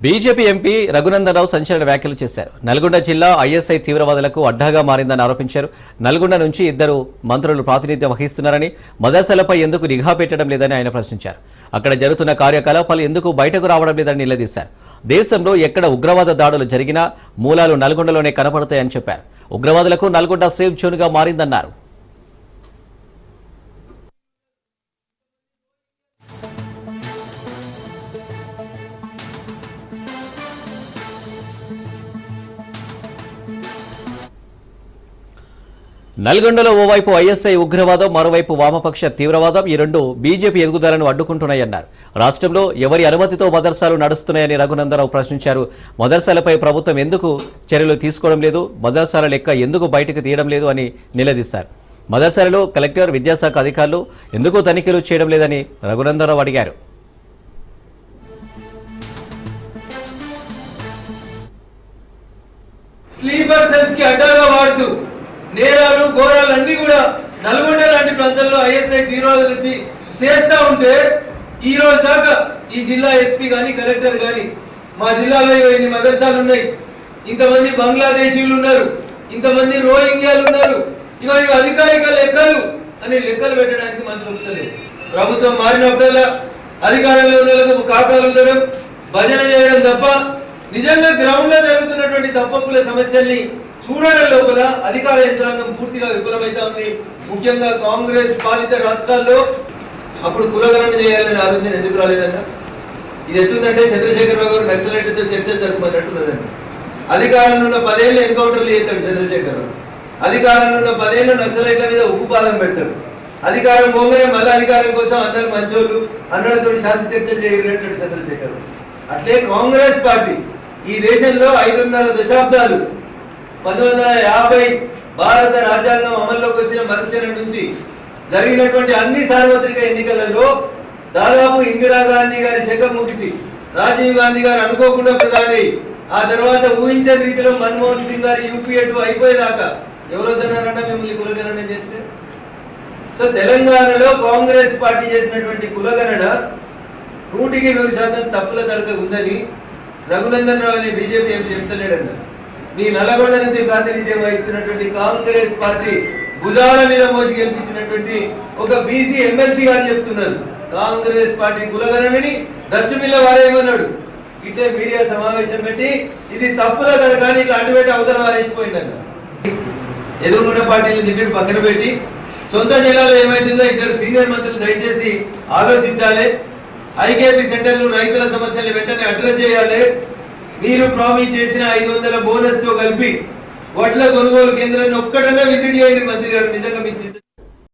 BJP MP Raghunandan Rao సంచలన వ్యాఖ్యలు చేశారు. నల్గొండ జిల్లా ఐఎస్ఐ తీవ్రవాదులకు అడ్డాగా మారిందని ఆరోపించారు. నల్గొండ నుంచి ఇద్దరు మంత్రులు ప్రాతినిధ్యం వహిస్తున్నారని, మదర్సాలపై ఎందుకు నిఘా పెట్టడం లేదని ఆయన ప్రశ్నించారు. అక్కడ జరుగుతున్న కార్యకలాపాలు ఎందుకు బయటకు రావడం లేదని నిలదీశారు. దేశంలో ఎక్కడ ఉగ్రవాద దాడులు జరిగినా మూలాలు నల్గొండలోనే కనపడతాయని చెప్పారు. ఉగ్రవాదులకు నల్గొండ సేఫ్ జోన్గా మారిందన్నారు. నల్గొండలో ఓవైపు ఐఎస్ఐ ఉగ్రవాదం, మరోవైపు వామపక్ష తీవ్రవాదం, ఈ రెండు బీజేపీ ఎదుగుదలను అడ్డుకుంటున్నాయన్నారు. రాష్ట్రంలో ఎవరి అనుమతితో మదర్సాలు నడుస్తున్నాయని రఘునందనరావు ప్రశ్నించారు. మదర్సాలపై ప్రభుత్వం ఎందుకు చర్యలు తీసుకోవడం లేదు, మదర్సాల లెక్క ఎందుకు బయటకు తీయడం లేదు అని నిలదీశారు. మదర్సాలలో కలెక్టర్, విద్యాశాఖ అధికారులు ఎందుకు తనిఖీలు చేయడం లేదని రఘునందనరావు అడిగారు. స్లీపర్ సెల్స్ కి అడ్డాగా వాడుతూ నేరాలు ఘోరాలు అన్ని కూడా నల్గొండ లాంటి ప్రాంతాల్లో ఐఎస్ఐ తీవ్రవాదులు వచ్చి చేస్తా ఉంటే ఈ రోజు దాకా ఈ జిల్లా ఎస్పీ గాని కలెక్టర్ గాని మా జిల్లాలో ఇన్ని మదర్సాలు ఉన్నాయి, ఇంతమంది బంగ్లాదేశీయులు ఉన్నారు, ఇంతమంది రోహింగ్యాలు ఉన్నారు, ఇక ఇవి అధికారిక లెక్కలు అని లెక్కలు పెట్టడానికి మనం చెబుతలేదు. ప్రభుత్వం మారినప్పుడల్లా అధికారంలో ఉన్న కాకాలు ఉదరం భజన చేయడం తప్ప నిజంగా గ్రౌండ్ లో జరుగుతున్నటువంటి తప్పప్పుల సమస్యల్ని చూడడం లోపల అధికార యంత్రాంగం పూర్తిగా విఫలమైతా ఉంది. ముఖ్యంగా కాంగ్రెస్ పాలిత రాష్ట్రాల్లో అప్పుడు కులగణన చేయాలనే ఆలోచన ఎందుకు రాలేదన్న? ఇది ఎట్లుందంటే చంద్రశేఖరరావు గారు నక్సలైట్లతో చర్చలు జరుపుకున్నట్టున్నదండి. అధికారంలో ఉన్న 10 ఏళ్ళు ఎన్కౌంటర్లు చేస్తాడు చంద్రశేఖరరావు, అధికారంలో ఉన్న 10 ఏళ్ళు నక్సలైట్ల మీద ఉక్కుపాదం పెడతాడు, అధికారం పోగానే మళ్ళీ అధికారం కోసం అందరు మంచోళ్ళు అన్నలతో శాంతి చర్చలు చేయగలిగినట్టు చంద్రశేఖరరావు. అట్లే కాంగ్రెస్ పార్టీ ఈ దేశంలో 5.5 దశాబ్దాలు 1950 భారత రాజ్యాంగం అమల్లోకి వచ్చిన మరుక్షణం నుంచి జరిగినటువంటి అన్ని సార్వత్రిక ఎన్నికలలో దాదాపు ఇందిరాగాంధీ గారి శకం ముగిసి రాజీవ్ గాంధీ గారు అనుకోకుండా ప్రధాని, ఆ తర్వాత ఊహించని రీతిలో మన్మోహన్ సింగ్ గారి యూపీఏ 2 అయిపోయేదాకా ఎవరొద్దన్నారన్నా మిమ్మల్ని కులగణన చేస్తే. సో తెలంగాణలో కాంగ్రెస్ పార్టీ చేసినటువంటి కులగణన 100% తప్పుల తడక ఉందని రఘునందన్ రావు అనే బీజేపీ ఏం చెప్తలేడన్న. మీ నల్గొండ నుంచి ప్రాతినిధ్యం వహిస్తున్నటువంటి కాంగ్రెస్ పార్టీ భుజాల మీద మోసి గెలిపించినటువంటి ఒక బీసీ ఎమ్మెల్సీ గారు చెప్తున్నారు కాంగ్రెస్ పార్టీ కులగణనని డస్ట్బిన్ లో వారేమన్నాడు. ఇట్లే మీడియా సమావేశం పెట్టి ఇది తప్పుల కదా కానీ ఇట్లా అడ్డుపెట్టి అవతల వారేసిపోయిందన్న. ఎదురుకున్న పార్టీని తిట్టి పక్కన పెట్టి సొంత జిల్లాలో ఏమైతుందో ఇద్దరు సీనియర్ మంత్రులు దయచేసి ఆలోచించాలి. ఐకేపీ సెంటర్లు రైతుల సమస్యలు వెంటనే అడ్రస్ చేయాలి. మీరు ప్రామిస్ చేసిన 500 బోనస్ తో కలిపి వడ్ల కొనుగోలు కేంద్రాన్ని ఒక్కడన్నా విజిట్ చేయండి మంత్రి గారు, నిజంగా మీకు